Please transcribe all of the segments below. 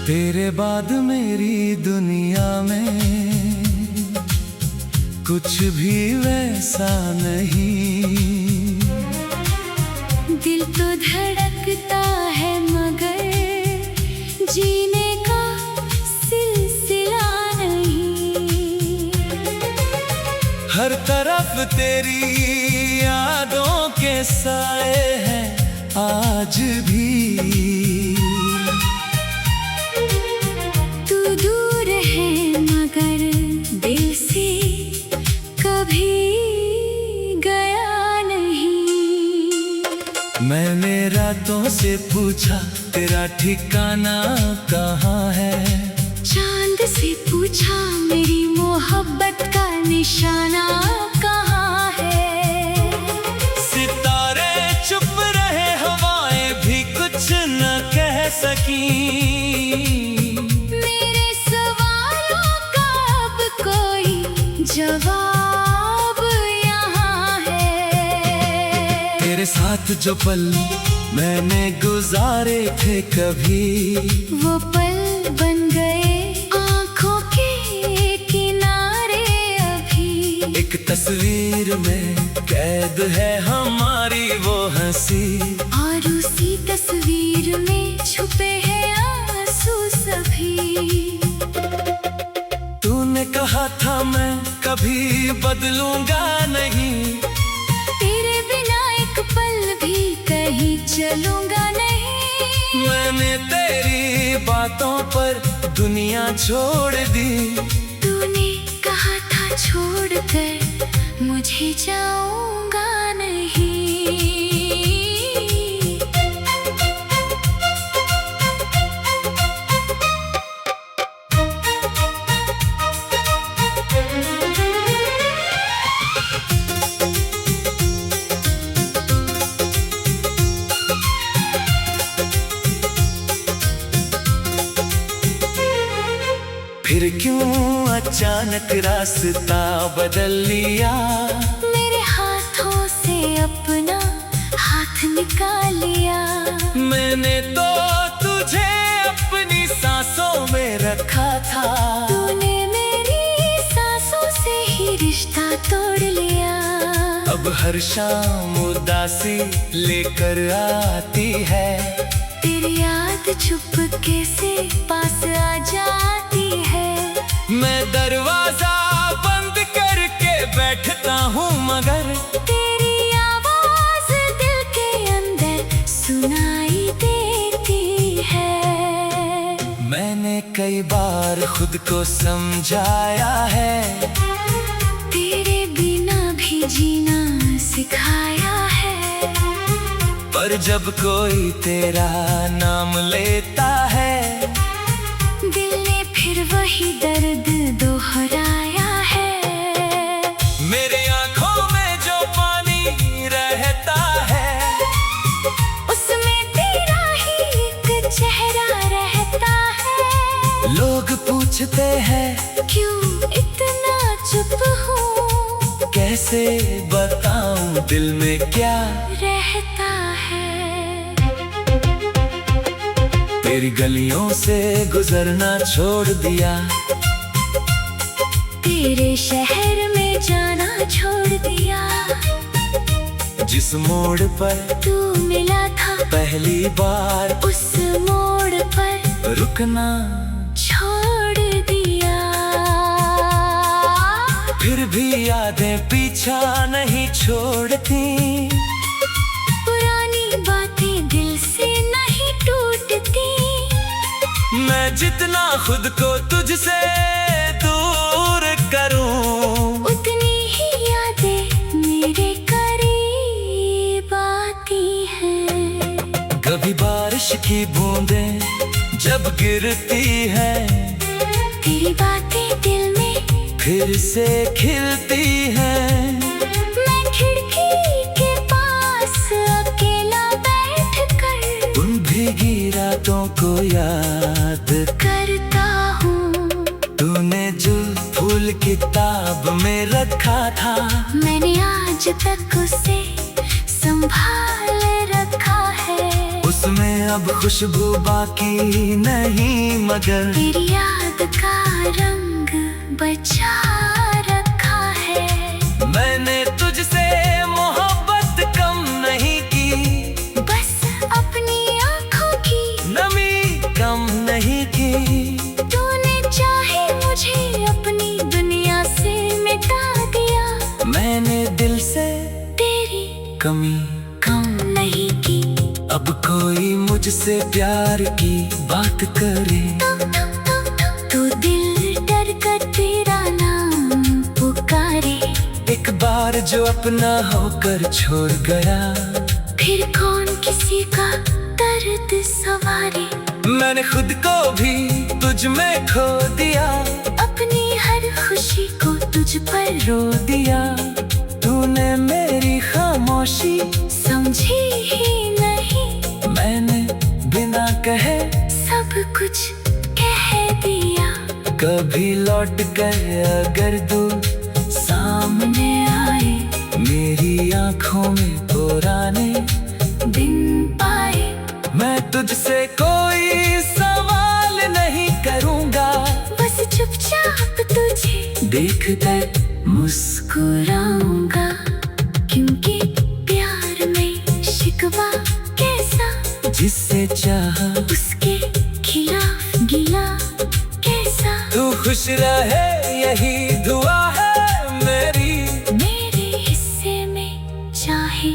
तेरे बाद मेरी दुनिया में कुछ भी वैसा नहीं। दिल तो धड़कता है मगर जीने का सिलसिला नहीं। हर तरफ तेरी यादों के साए हैं आज भी। तू दूर है मगर दिल से कभी गया नहीं। मैंने रातों से पूछा तेरा ठिकाना कहाँ है। चांद से पूछा मेरी मोहब्बत का निशाना कहाँ है। सितारे चुप रहे, हवाएं भी कुछ न कह सकी। मेरे सवालों का अब कोई जवाब यहाँ है। तेरे साथ जो पल मैंने गुजारे थे कभी, वो पल बन गए आँखों के किनारे अभी। एक तस्वीर में कैद है हमारी वो हंसी। और उसी तस्वीर में छुपे हैं आंसू सभी। तूने कहा था मैं कभी बदलूंगा नहीं। तेरे बिना एक पल भी कहीं चलूंगा नहीं। मैंने तेरी बातों पर दुनिया छोड़ दी। तूने कहा था छोड़कर मुझे जाऊंगा नहीं। फिर क्यों अचानक रास्ता बदल लिया। मेरे हाथों से अपना हाथ निकाल लिया। मैंने तो तुझे अपनी सांसों में रखा था। तूने मेरी सांसों से ही रिश्ता तोड़ लिया। अब हर शाम उदासी लेकर आती है। तेरी याद चुपके से पास आ जाती है। मैं दरवाजा बंद करके बैठता हूँ मगर तेरी आवाज दिल के अंदर सुनाई देती है। मैंने कई बार खुद को समझाया है। तेरे बिना भी जीना सिखाया है। पर जब कोई तेरा नाम लेता है, दिल ने फिर वही दर्द दोहराया है। मेरे आँखों में जो पानी रहता है, उसमें तेरा ही एक चेहरा रहता है। लोग पूछते हैं क्यों इतना चुप हूँ। कैसे बताऊं दिल में क्या रहता है। तेरी गलियों से गुजरना छोड़ दिया। तेरे शहर में जाना छोड़ दिया। जिस मोड़ पर तू मिला था पहली बार, उस मोड़ पर रुकना छोड़ दिया। फिर भी यादें पीछा नहीं छोड़ती। पुरानी बातें दिल से नहीं टूटती। मैं जितना खुद को तुझसे दूर करूं, उतनी ही यादें मेरे करीब आती हैं। कभी बारिश की बूंदें जब गिरती है, तेरी बातें दिल में फिर से खिलती है। मैं खिड़की के पास अकेला बैठकर उन भीगी रातों को याद करता हूँ। तूने जो फूल किताब में रखा था, मैंने आज तक उसे संभाल रखा है। उसमें अब खुशबू बाकी नहीं, मगर तेरी याद का रंग बचा रखा है। मैंने तुझसे मोहब्बत कम नहीं की, बस अपनी आंखों की नमी कम नहीं की। तूने चाहे मुझे अपनी दुनिया से मिटा दिया, मैंने दिल से तेरी कमी कम नहीं की। अब कोई मुझसे प्यार की बात करे, तो दिल डर कर तेरा नाम पुकारे। एक बार जो अपना होकर छोड़ गया, फिर कौन किसी का दर्द सवारे। मैंने खुद को भी तुझ में खो दिया, अपनी हर खुशी को तुझ पर रो दिया। तूने मेरी खामोशी समझी ही नहीं, मैंने बिना कहे सब कुछ कह दिया। कभी लौट कर अगर तू सामने आए, मेरी आंखों में पुराने दिन पाए। मैं तुझसे कोई सवाल नहीं करूंगा, बस चुपचाप तुझे देख कर मुस्कुराऊंगा। क्योंकि प्यार में शिकवा कैसा, जिससे चाहा उसके खिलाफ गिला कैसा। तू खुश रहे यही दुआ है मेरी, मेरे हिस्से में चाहे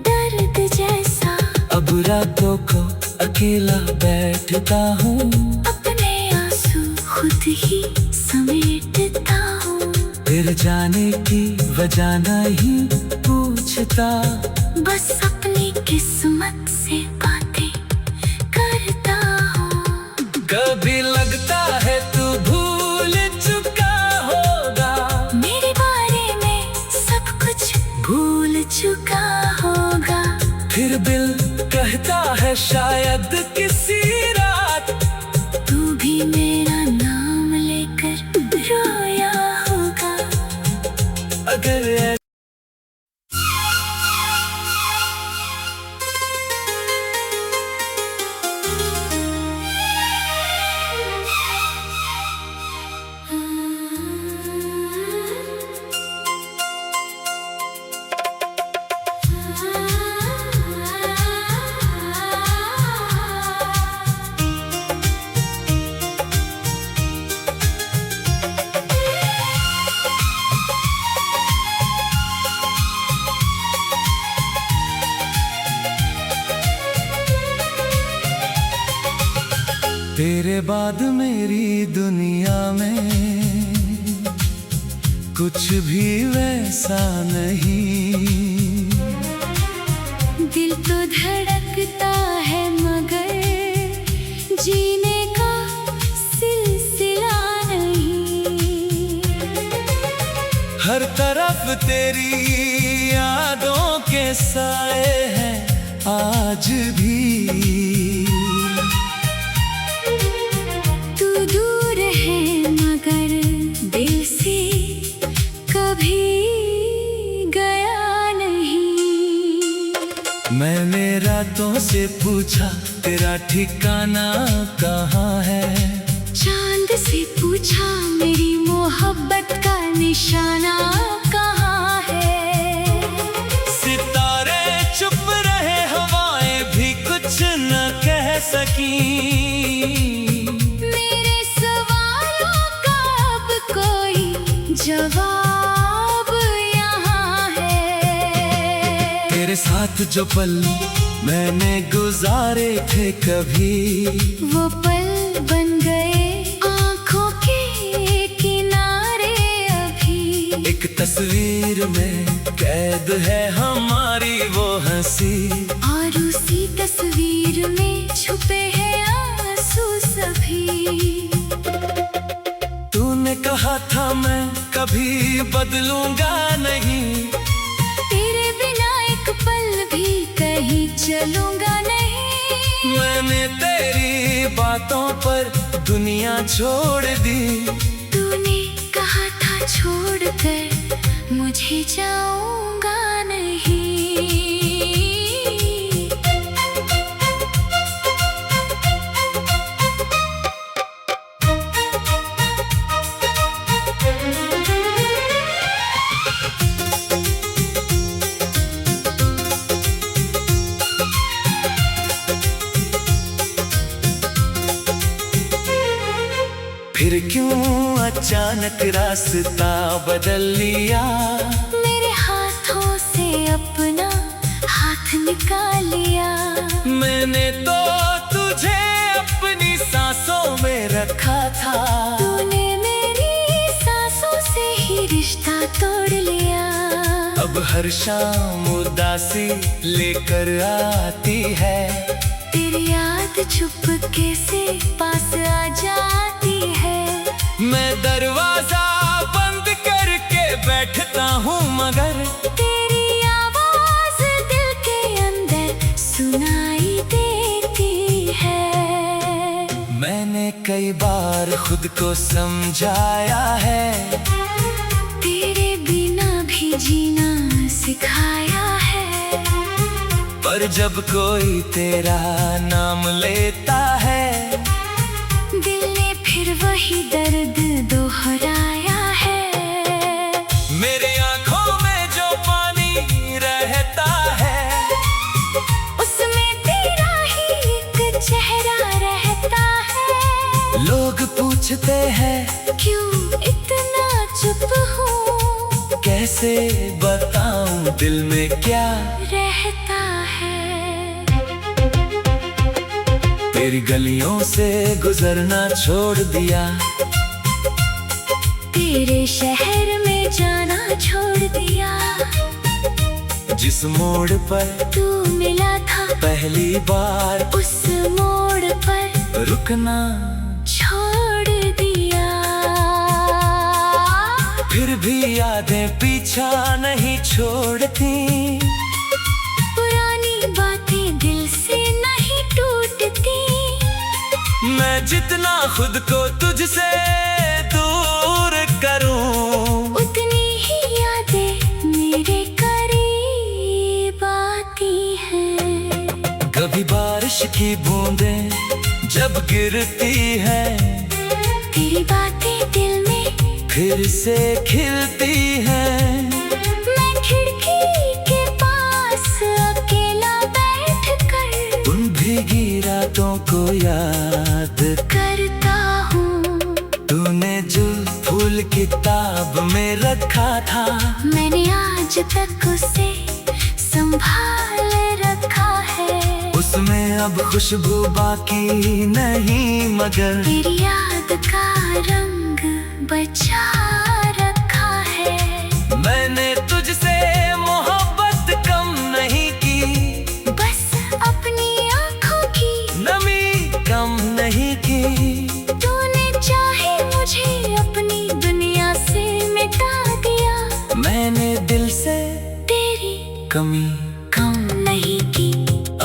दर्द जैसा। अब रातों को अकेला बैठता हूँ, अपने आंसू खुद ही समेटता हूँ। फिर जाने की वजह नहीं पूछता, बस अपनी किस्मत से बातें करता हूँ। कभी लगता है तू भूल चुका होगा, मेरे बारे में सब कुछ भूल चुका होगा। फिर दिल कहता है शायद किसी रात तू भी मेरा नाम लेकर रोया होगा। अगर तेरे बाद मेरी दुनिया में कुछ भी वैसा नहीं। दिल तो धड़कता है मगर जीने का सिलसिला नहीं। हर तरफ तेरी यादों के साए हैं आज भी। तू दूर है मगर दिल से कभी गया नहीं। मैंने रातों से पूछा तेरा ठिकाना कहाँ है, चांद से पूछा मेरी मोहब्बत का निशाना कहाँ है। सितारे चुप रहे हवाएं भी कुछ न कह सकी। मेरे सवालों का अब कोई जवाब यहाँ है। तेरे साथ जो पल मैंने गुजारे थे कभी, वो पल बन गए आँखों के किनारे अभी। एक तस्वीर में कैद है हमारी वो हंसी, और उसी तस्वीर में छुपे हैं आंसू सभी। तूने कहा था मैं कभी बदलूंगा नहीं, तेरे बिना एक पल भी कहीं चलूंगा नहीं। मैंने तेरी बातों पर दुनिया छोड़ दी। तूने कहा था छोड़ कर मुझे जाऊंगा नहीं। फिर क्यों अचानक रास्ता बदल लिया। मेरे हाथों से अपना हाथ निकाल लिया। मैंने तो तुझे अपनी सांसों में रखा था। तूने मेरी सांसों से ही रिश्ता तोड़ लिया। अब हर शाम उदासी लेकर आती है। तेरी याद चुपके से पास आ जाती है। मैं दरवाजा बंद करके बैठता हूँ मगर तेरी आवाज दिल के अंदर सुनाई देती है। मैंने कई बार खुद को समझाया है। तेरे बिना भी जीना सिखाया है। पर जब कोई तेरा नाम लेता है, दिल ने फिर वही दर्द दोहराया है। मेरी आंखों में जो पानी रहता है, उसमें तेरा ही एक चेहरा रहता है। लोग पूछते हैं क्यों इतना चुप हूँ, कैसे बताऊं दिल में क्या रहता है। तेरी गलियों से गुजरना छोड़ दिया। तेरे शहर में जाना छोड़ दिया। जिस मोड़ पर तू मिला था पहली बार, उस मोड़ पर रुकना छोड़ दिया। फिर भी यादें पीछा नहीं छोड़ती। पुरानी बातें दिल से नहीं टूटती। मैं जितना खुद को तुझसे दूर करूं, उतनी ही यादें मेरे करीब आती हैं। कभी बारिश की बूंदें जब गिरती है, तेरी बातें दिल में फिर से खिलती है। मैं खिड़की के पास अकेला बैठकर उन भीगी रातों को याद करता हूँ। तूने जो फूल किताब में रखा था, मैंने आज तक उसे संभाल रखा है। उसमें अब खुशबू बाकी नहीं मगर तेरी याद का रंग बचा रखा है। मैंने तुझसे मोहब्बत कम नहीं की, बस अपनी आँखों की नमी कम नहीं की। तूने चाहे मुझे अपनी दुनिया से मिटा दिया। मैंने दिल से तेरी कमी कम नहीं की।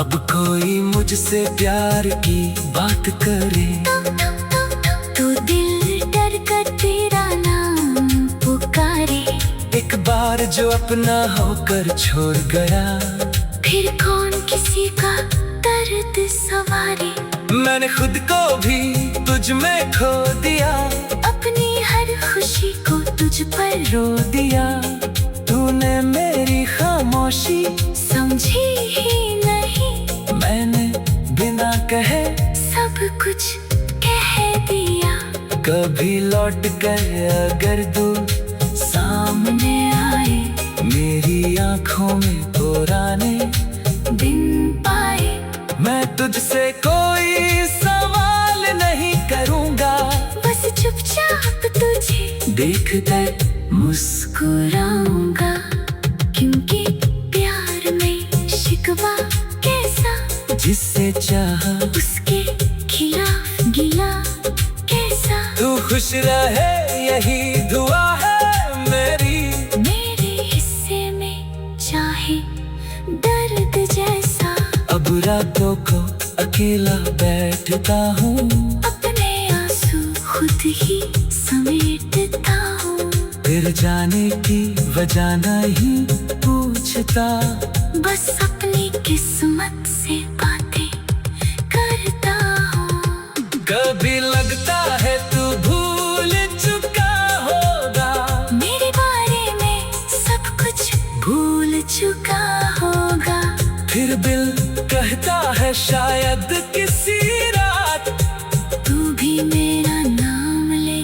अब कोई मुझसे प्यार की बात करे, तू दिल डर कर तेरा नाम पुकारे। एक बार जो अपना होकर छोड़ गया, फिर कौन किसी का दर्द सवारे। मैंने खुद को भी तुझ में खो दिया। अपनी हर खुशी को तुझ पर रो दिया। तूने मेरी खामोशी समझी ही नहीं। मैंने बिना कहे सब कुछ कह दिया। कभी लौट कर अगर तू सामने आए, मेरी आंखों में पुराने दिन पाए। मैं तुझसे कोई सवाल नहीं करूंगा, बस चुपचाप तुझे देख कर मुस्कुराऊंगा। क्योंकि प्यार में शिकवा कैसा, जिससे चाहा उसके खिलाफ गिला कैसा। तू खुश रहे यही दुआ है मेरी। मेरे हिस्से में चाहे दर्द जैसा। अब रातों को अकेला बैठता हूँ, अपने आंसू खुद ही समेटता हूँ। फिर जाने की वजह नहीं पूछता। बस अपनी किस्मत से बातें करता हूँ। कभी लगता है तू भूल चुका होगा, मेरे बारे में सब कुछ भूल चुका होगा। फिर दिल कहता है शायद किसी रात तू भी मेरा नाम ले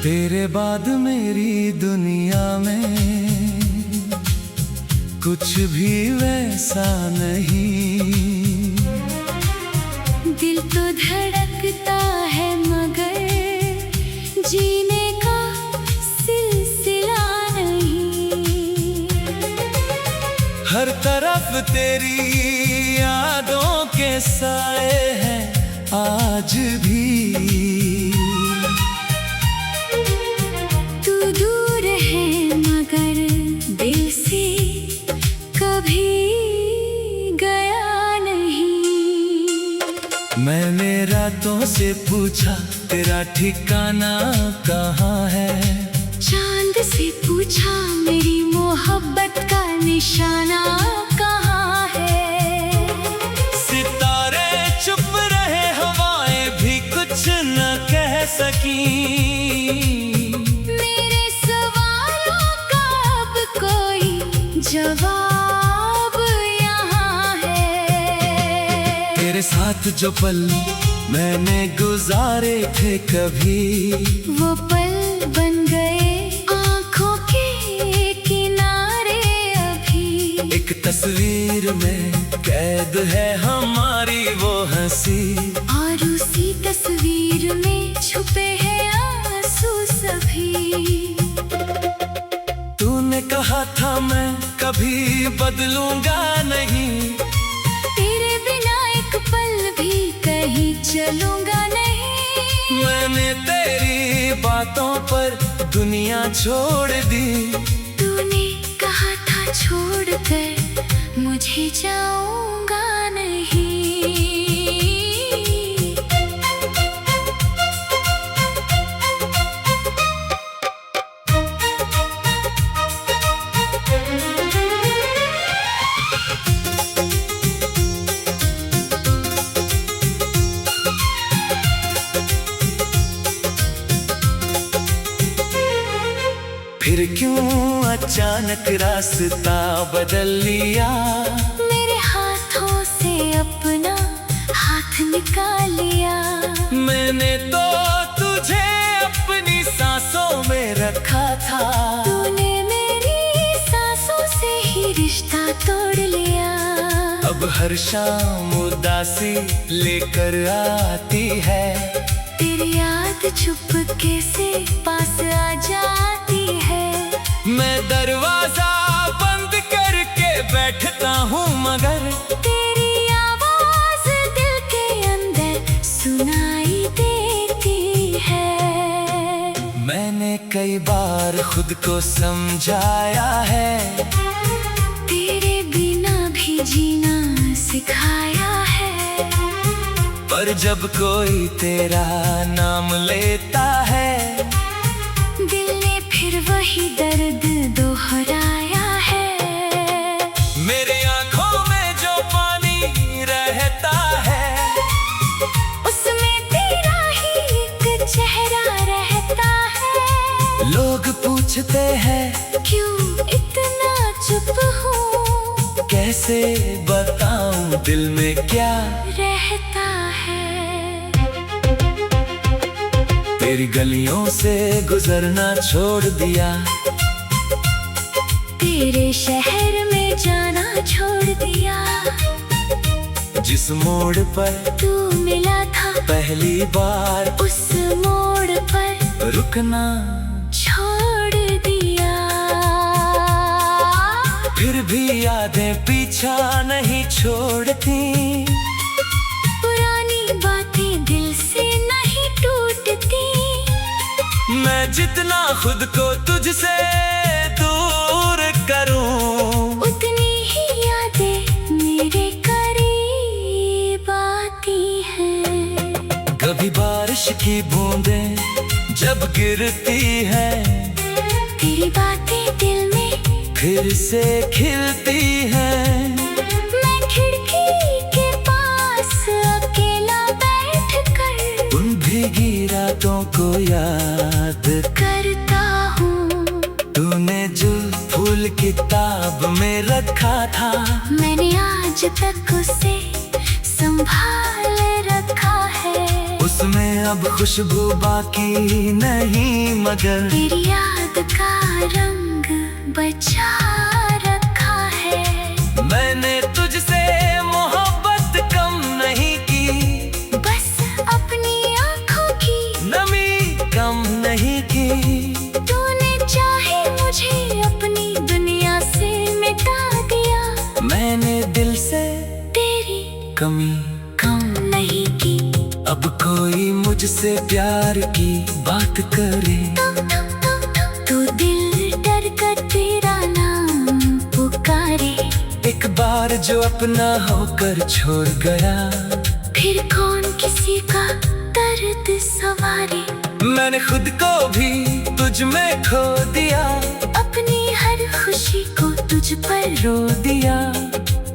तेरे बाद मेरी दुनिया में कुछ भी वैसा नहीं। दिल तो धड़कता है मगर जीने का सिलसिला नहीं। हर तरफ तेरी यादों के साए हैं आज भी। तू दूर है मगर दिल से कभी गया नहीं। मैंने रातों से पूछा तेरा ठिकाना कहाँ है। चांद से पूछा मेरी मोहब्बत का निशाना कहाँ है। सितारे चुप रहे, हवाएं भी कुछ न कह सकी। मेरे सवालों का अब कोई जवाब यहाँ है। तेरे साथ जो पल मैंने गुजारे थे कभी, वो पल बन गए आँखों के किनारे अभी। एक तस्वीर में कैद है हमारी वो हंसी। और उसी तस्वीर में छुपे हैं आंसू सभी। तूने कहा था मैं कभी बदलूंगा नहीं। तेरे बिना एक पल भी कहीं चलूंगा नहीं। मैंने तेरी बातों पर दुनिया छोड़ दी। तूने कहा था छोड़कर मुझे जाऊंगा नहीं। फिर क्यों अचानक रास्ता बदल लिया। मेरे हाथों से अपना हाथ निकाल लिया। मैंने तो तुझे अपनी सांसों में रखा था। तूने मेरी सांसों से ही रिश्ता तोड़ लिया। अब हर शाम उदासी लेकर आती है। तेरी याद चुपके से पास आ जाती है। मैं दरवाजा बंद करके बैठता हूँ मगर तेरी आवाज दिल के अंदर सुनाई देती है। मैंने कई बार खुद को समझाया है। तेरे बिना भी जीना सिखाया है। पर जब कोई तेरा नाम लेता है, दिल ने फिर वही दर्द दोहराया है। मेरे आंखों में जो पानी रहता है, उसमें तेरा ही एक चेहरा रहता है। लोग पूछते हैं क्यों इतना चुप हूँ। कैसे बताऊं दिल में क्या रहता है। तेरी गलियों से गुजरना छोड़ दिया। तेरे शहर में जाना छोड़ दिया। जिस मोड़ पर तू मिला था पहली बार, उस मोड़ पर रुकना छोड़ दिया। फिर भी यादें पीछा नहीं छोड़ती। पुरानी बातें दिल से नहीं टूटती। मैं जितना खुद को तुझसे दूर करूं, उतनी ही यादें कभी बारिश की बूंदें जब गिरती है, तेरी बातें दिल में फिर से खिलती है। मैं खिड़की के पास अकेला बैठकर उन भीगी रातों को याद करता हूँ। तूने जो फूल किताब में रखा था, मैंने आज तक उसे संभाल रखा है। उसमें अब खुशबू बाकी नहीं, मगर तेरी याद का रंग बचा रखा है। मैंने तुझसे मोहब्बत कम नहीं की, बस अपनी आँखों की नमी कम नहीं की। तूने चाहे मुझे अपनी दुनिया से मिटा दिया, मैंने दिल से तेरी कमी कम नहीं की। अब कोई मुझसे प्यार की बात करे, तू दिल डर कर तेरा नाम पुकारे। एक बार जो अपना होकर छोड़ गया, फिर कौन किसी का दर्द सवारे। मैंने खुद को भी तुझ में खो दिया, अपनी हर खुशी को तुझ पर रो दिया।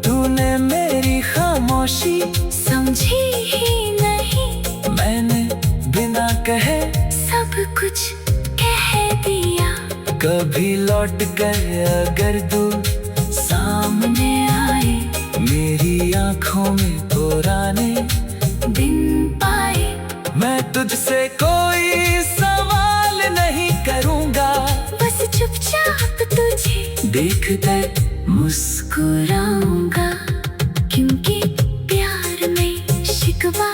तूने मेरी खामोशी समझी ही नहीं, मैंने बिना कहे सब कुछ कह दिया। कभी लौट कर अगर तू सामने आए, मेरी आंखों में पुराने दिन पाए। मैं तुझसे कोई सवाल नहीं करूंगा, बस चुपचाप तुझे देख कर मुस्कुराऊंगा। क्योंकि प्यार में शिकवा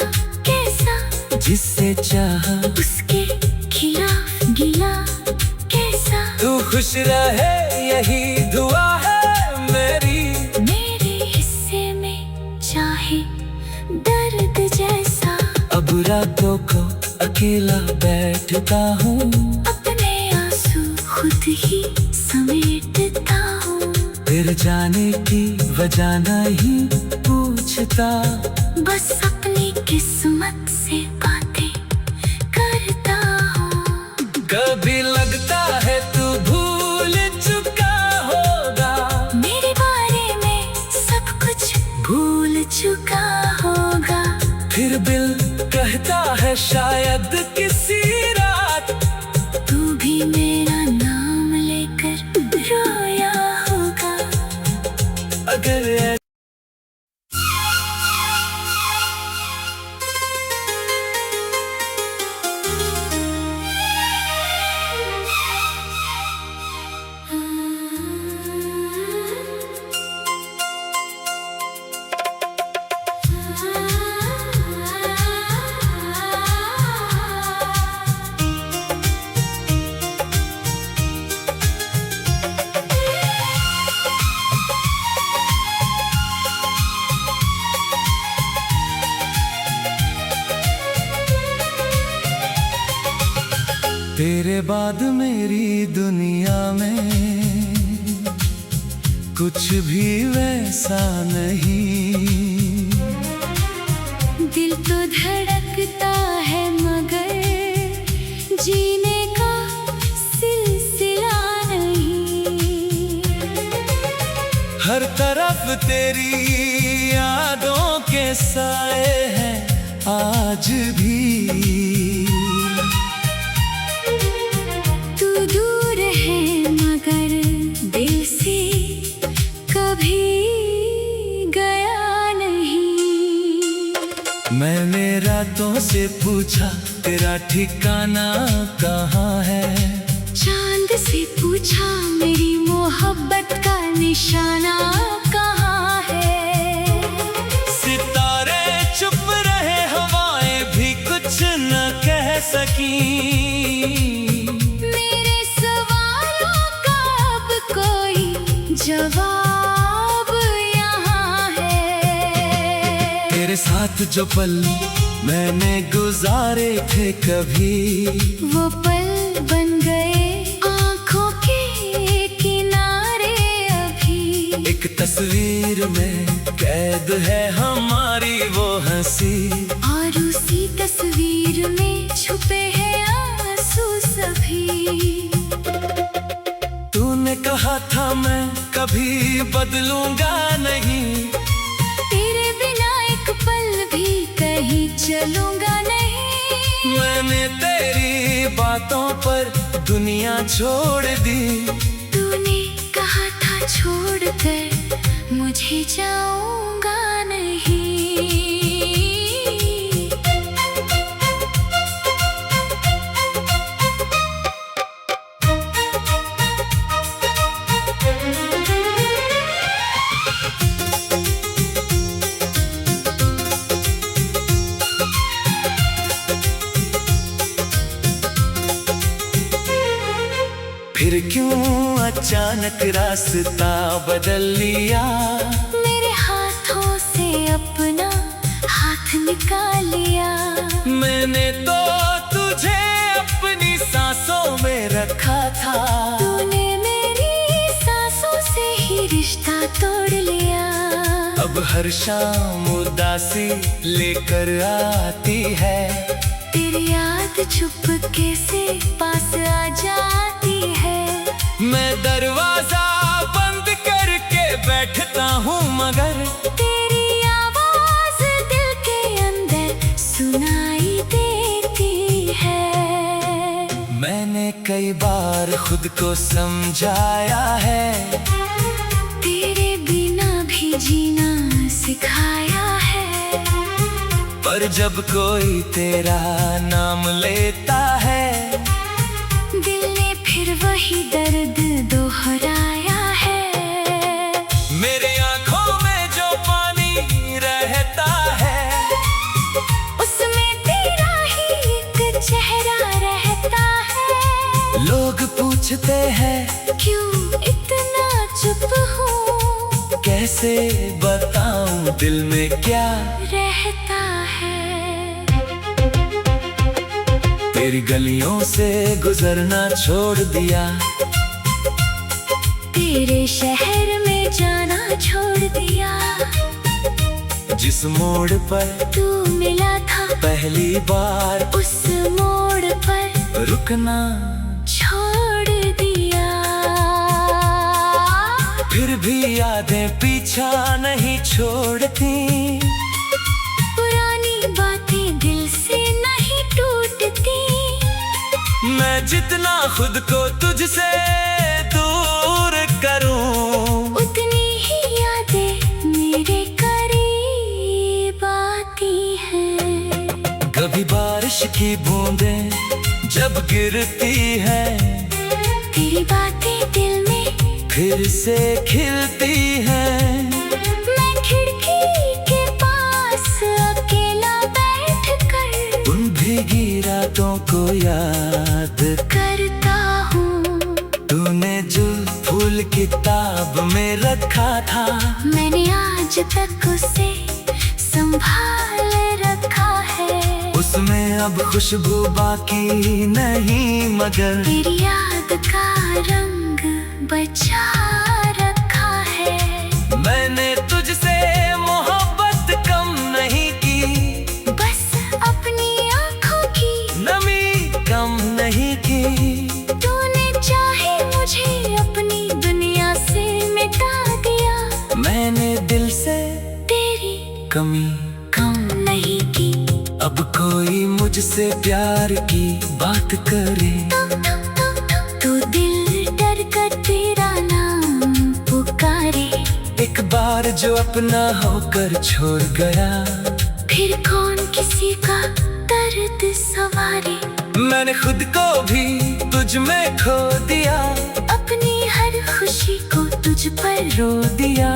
कैसा, जिससे चाहा उसके खिलाफ गिला कैसा। तू खुश रहे यही दुआ है मेरी, मेरे हिस्से में चाहे दर्द जैसा। अब रातों को अकेला बैठता हूँ, अपने आंसू खुद ही समेटता हूँ। फिर जाने की वजह नहीं पूछता, बस अपनी किस्मत से बातें करता हूँ। कभी लगता है तू भूल चुका होगा, मेरे बारे में सब कुछ भूल चुका होगा। फिर दिल कहता है शायद किसी रात तू भी मेरा नाम लेकर रोया होगा। अगर तेरे बाद मेरी दुनिया में कुछ भी वैसा नहीं। दिल तो धड़कता है मगर जीने का सिलसिला नहीं। हर तरफ तेरी यादों के साए हैं आज भी। तू दूर है मगर दिल से कभी गया नहीं। मैंने रातों से पूछा तेरा ठिकाना कहाँ है, चांद से पूछा मेरी मोहब्बत का निशाना कहाँ है। सितारे चुप रहे, हवाएं भी कुछ न कह सकी। मेरे सवालों का अब कोई जवाब यहाँ है। तेरे साथ जो पल मैंने गुजारे थे कभी, वो पल बन गए आँखों के किनारे अभी। एक तस्वीर में कैद है हमारी वो हंसी। और उसी तस्वीर कहा था मैं कभी बदलूंगा नहीं, तेरे बिना एक पल भी कहीं चलूंगा नहीं। मैंने तेरी बातों पर दुनिया छोड़ दी, तूने कहा था छोड़कर मुझे जाऊंगा नहीं। फिर क्यों अचानक रास्ता बदल लिया, मेरे हाथों से अपना हाथ निकाल लिया। मैंने तो तुझे अपनी सांसों में रखा था, तूने मेरी सांसों से ही रिश्ता तोड़ लिया। अब हर शाम उदासी लेकर आती है, तेरी याद चुपके से पास आ जाती है। मैं दरवाजा बंद करके बैठता हूँ मगर तेरी आवाज दिल के अंदर सुनाई देती है। मैंने कई बार खुद को समझाया है, तेरे बिना भी जीना सिखाया है। पर जब कोई तेरा नाम लेता है, दिल ने फिर वही दर्द दोहराया है। मेरे आँखों में जो पानी रहता है, उसमें तेरा ही एक चेहरा रहता है। लोग पूछते हैं क्यों इतना चुप हूँ, कैसे बताऊं दिल में क्या रहता है। तेरी गलियों से गुजरना छोड़ दिया, तेरे शहर में जाना छोड़ दिया। जिस मोड़ पर तू मिला था पहली बार, उस मोड़ पर रुकना छोड़ दिया। फिर भी यादें पीछा नहीं छोड़ती, पुरानी बातें दिल से नहीं टूटती। मैं जितना खुद को तुझसे दूर करूं, उतनी ही यादें मेरे करीब आती हैं। कभी बारिश की बूंदें जब गिरती है, तेरी बातें दिल में फिर से खिलती है। मैं खिड़की के पास अकेला बैठकर उन भीगी रातों को याद करता हूँ। तूने जो फूल किताब में रखा था, मैंने आज तक उसे संभाल रखा है। उसमें अब खुशबू बाकी नहीं मगर तेरी याद का रंग बचा रखा है। मैंने तुझसे मोहब्बत कम नहीं की, बस अपनी आँखों की नमी कम नहीं की। तूने चाहे मुझे अपनी दुनिया से मिटा दिया, मैंने दिल से तेरी कमी कम नहीं की। अब कोई मुझसे प्यार की बात करे, तो दिल डर कर तेरा नाम पुकारे। एक बार जो अपना होकर छोड़ गया, फिर कौन किसी का दर्द सवारे। मैंने खुद को भी तुझ में खो दिया, अपनी हर खुशी को तुझ पर रो दिया।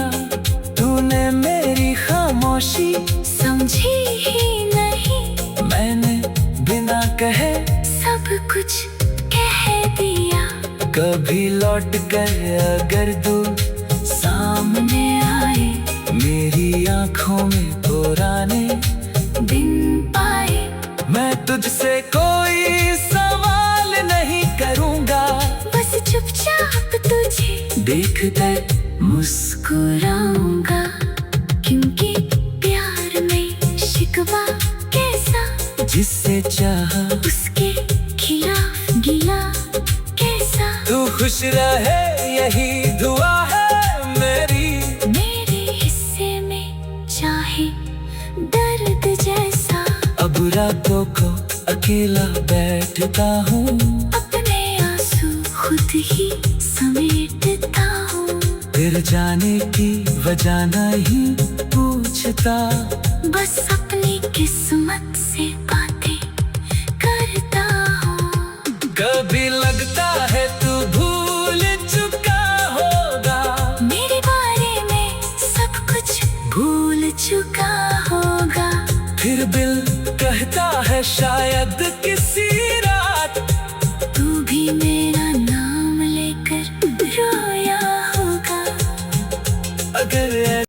तूने मेरी खामोशी समझी ही नहीं, मैंने बिना कहे सब कुछ कह दिया। कभी लौट कर अगर तू सामने आए, मेरी आंखों में पुराने दिन पाए। मैं तुझसे कोई सवाल नहीं करूँगा, बस चुपचाप तुझे देख कर मुस्कुराऊंगा। क्योंकि प्यार में शिकवा कैसा, जिससे चाहा उसके खिलाफ गिला कैसा। तू खुश रहे यही दुआ है मेरी। मेरे हिस्से में चाहे दर्द जैसा, अब रातों को अकेला बैठता हूँ, अपने आंसू खुद ही समेटता हूँ। फिर जाने की वजह नहीं पूछता, बस अपनी किस्मत से बातें करता हूँ। कभी लगता है तू भूल चुका होगा, मेरे बारे में सब कुछ भूल चुका होगा। फिर दिल कहता है शायद किसी रात तू भी मेरा नाम लेकर रोया होगा। अगर